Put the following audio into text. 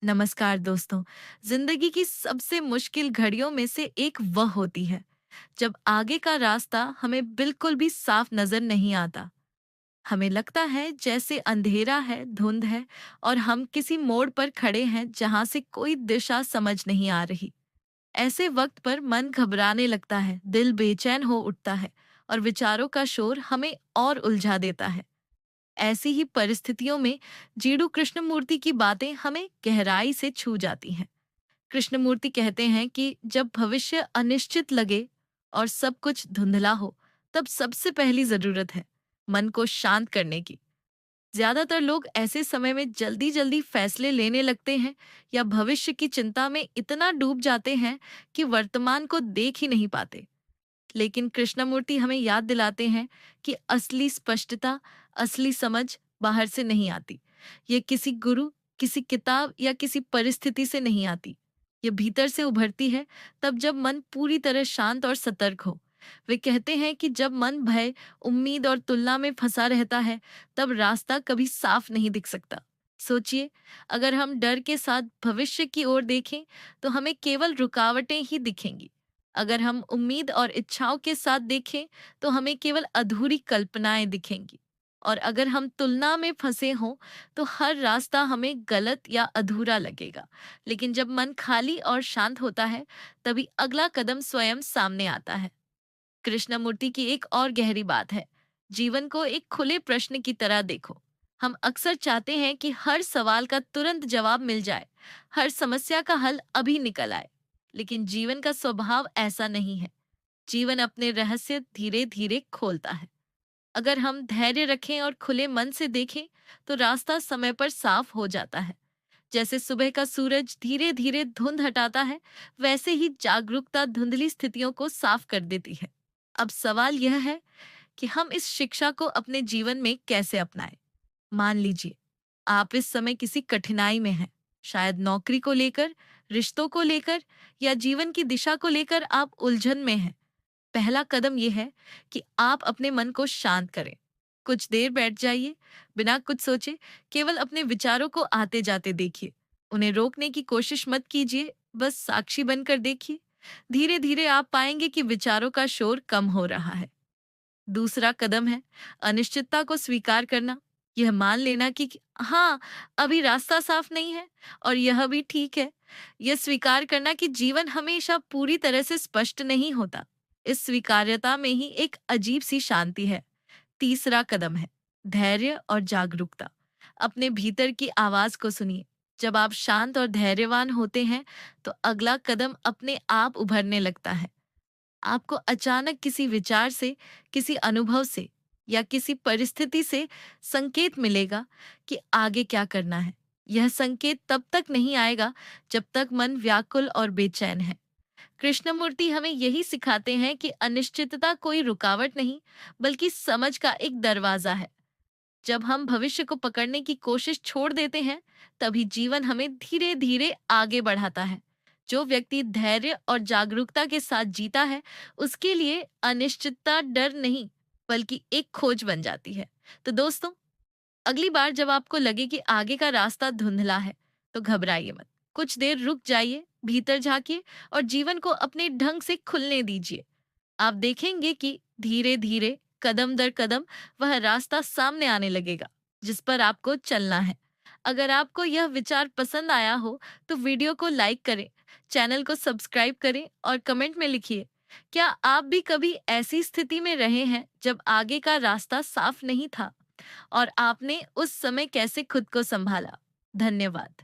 नमस्कार दोस्तों। जिंदगी की सबसे मुश्किल घड़ियों में से एक वह होती है जब आगे का रास्ता हमें बिल्कुल भी साफ नजर नहीं आता। हमें लगता है जैसे अंधेरा है, धुंध है और हम किसी मोड़ पर खड़े हैं जहां से कोई दिशा समझ नहीं आ रही। ऐसे वक्त पर मन घबराने लगता है, दिल बेचैन हो उठता है और विचारों का शोर हमें और उलझा देता है। ऐसी ही परिस्थितियों में जीडू कृष्णमूर्ति की बातें हमें गहराई से छू जाती हैं। कृष्णमूर्ति कहते हैं कि जब भविष्य अनिश्चित लगे और सब कुछ धुंधला हो, तब सबसे पहली जरूरत है मन को शांत करने की। ज्यादातर लोग ऐसे समय में जल्दी जल्दी फैसले लेने लगते हैं या भविष्य की चिंता में इतना डूब जाते हैं कि वर्तमान को देख ही नहीं पाते। लेकिन कृष्णमूर्ति हमें याद दिलाते हैं कि असली स्पष्टता, असली समझ बाहर से नहीं आती। ये किसी गुरु, किसी किताब या किसी परिस्थिति से नहीं आती। ये भीतर से उभरती है, तब जब मन पूरी तरह शांत और सतर्क हो। वे कहते हैं कि जब मन भय, उम्मीद और तुलना में फंसा रहता है, तब रास्ता कभी साफ नहीं दिख सकता। सोचिए, अगर हम डर के साथ भविष्य की ओर देखें, तो हमें केवल रुकावटें ही दिखेंगी। अगर हम उम्मीद और इच्छाओं के साथ देखें, तो हमें केवल अधूरी कल्पनाएं दिखेंगी। और अगर हम तुलना में फंसे हों, तो हर रास्ता हमें गलत या अधूरा लगेगा। लेकिन जब मन खाली और शांत होता है, तभी अगला कदम स्वयं सामने आता है। कृष्णमूर्ति की एक और गहरी बात है, जीवन को एक खुले प्रश्न की तरह देखो। हम अक्सर चाहते हैं कि हर सवाल का तुरंत जवाब मिल जाए, हर समस्या का हल अभी निकल आए। लेकिन जीवन का स्वभाव ऐसा नहीं है। जीवन अपने रहस्य धीरे धीरे खोलता है। अगर हम धैर्य रखें और खुले मन से देखें, तो रास्ता समय पर साफ हो जाता है। जैसे सुबह का सूरज धीरे धीरे धुंध हटाता है, वैसे ही जागरूकता धुंधली स्थितियों को साफ कर देती है। अब सवाल यह है कि हम इस शिक्षा को अपने जीवन में कैसे अपनाएं। मान लीजिए, आप इस समय किसी कठिनाई में हैं, शायद नौकरी को लेकर, रिश्तों को लेकर या जीवन की दिशा को लेकर आप उलझन में हैं। पहला कदम यह है कि आप अपने मन को शांत करें। कुछ देर बैठ जाइए, बिना कुछ सोचे, केवल अपने विचारों को आते जाते देखिए। उन्हें रोकने की कोशिश मत कीजिए, बस साक्षी बनकर देखिए। धीरे धीरे आप पाएंगे कि विचारों का शोर कम हो रहा है। दूसरा कदम है अनिश्चितता को स्वीकार करना। यह मान लेना कि हाँ, अभी रास्ता साफ नहीं है और यह भी ठीक है। यह स्वीकार करना कि जीवन हमेशा पूरी तरह से स्पष्ट नहीं होता। इस स्वीकार्यता में ही एक अजीब सी शांति है। तीसरा कदम है धैर्य और जागरूकता। अपने भीतर की आवाज को सुनिए। जब आप शांत और धैर्यवान होते हैं, तो अगला कदम अपने आप उभरने लगता है। आपको अचानक किसी विचार से, किसी अनुभव से या किसी परिस्थिति से संकेत मिलेगा कि आगे क्या करना है। यह संकेत तब तक नहीं आएगा जब तक मन व्याकुल और बेचैन है। कृष्णमूर्ति हमें यही सिखाते हैं कि अनिश्चितता कोई रुकावट नहीं, बल्कि समझ का एक दरवाजा है। जब हम भविष्य को पकड़ने की कोशिश छोड़ देते हैं, तभी जीवन हमें धीरे धीरे आगे बढ़ाता है। जो व्यक्ति धैर्य और जागरूकता के साथ जीता है, उसके लिए अनिश्चितता डर नहीं, बल्कि एक खोज बन जाती है। तो दोस्तों, अगली बार जब आपको लगे कि आगे का रास्ता धुंधला है, तो घबराइए मत। कुछ देर रुक जाइए, भीतर झांकिए और जीवन को अपने ढंग से खुलने दीजिए। आप देखेंगे कि धीरे धीरे, कदम दर कदम, वह रास्ता सामने आने लगेगा जिस पर आपको चलना है। अगर आपको यह विचार पसंद आया हो, तो वीडियो को लाइक करें, चैनल को सब्सक्राइब करें और कमेंट में लिखिए, क्या आप भी कभी ऐसी स्थिति में रहे हैं जब आगे का रास्ता साफ नहीं था और आपने उस समय कैसे खुद को संभाला। धन्यवाद।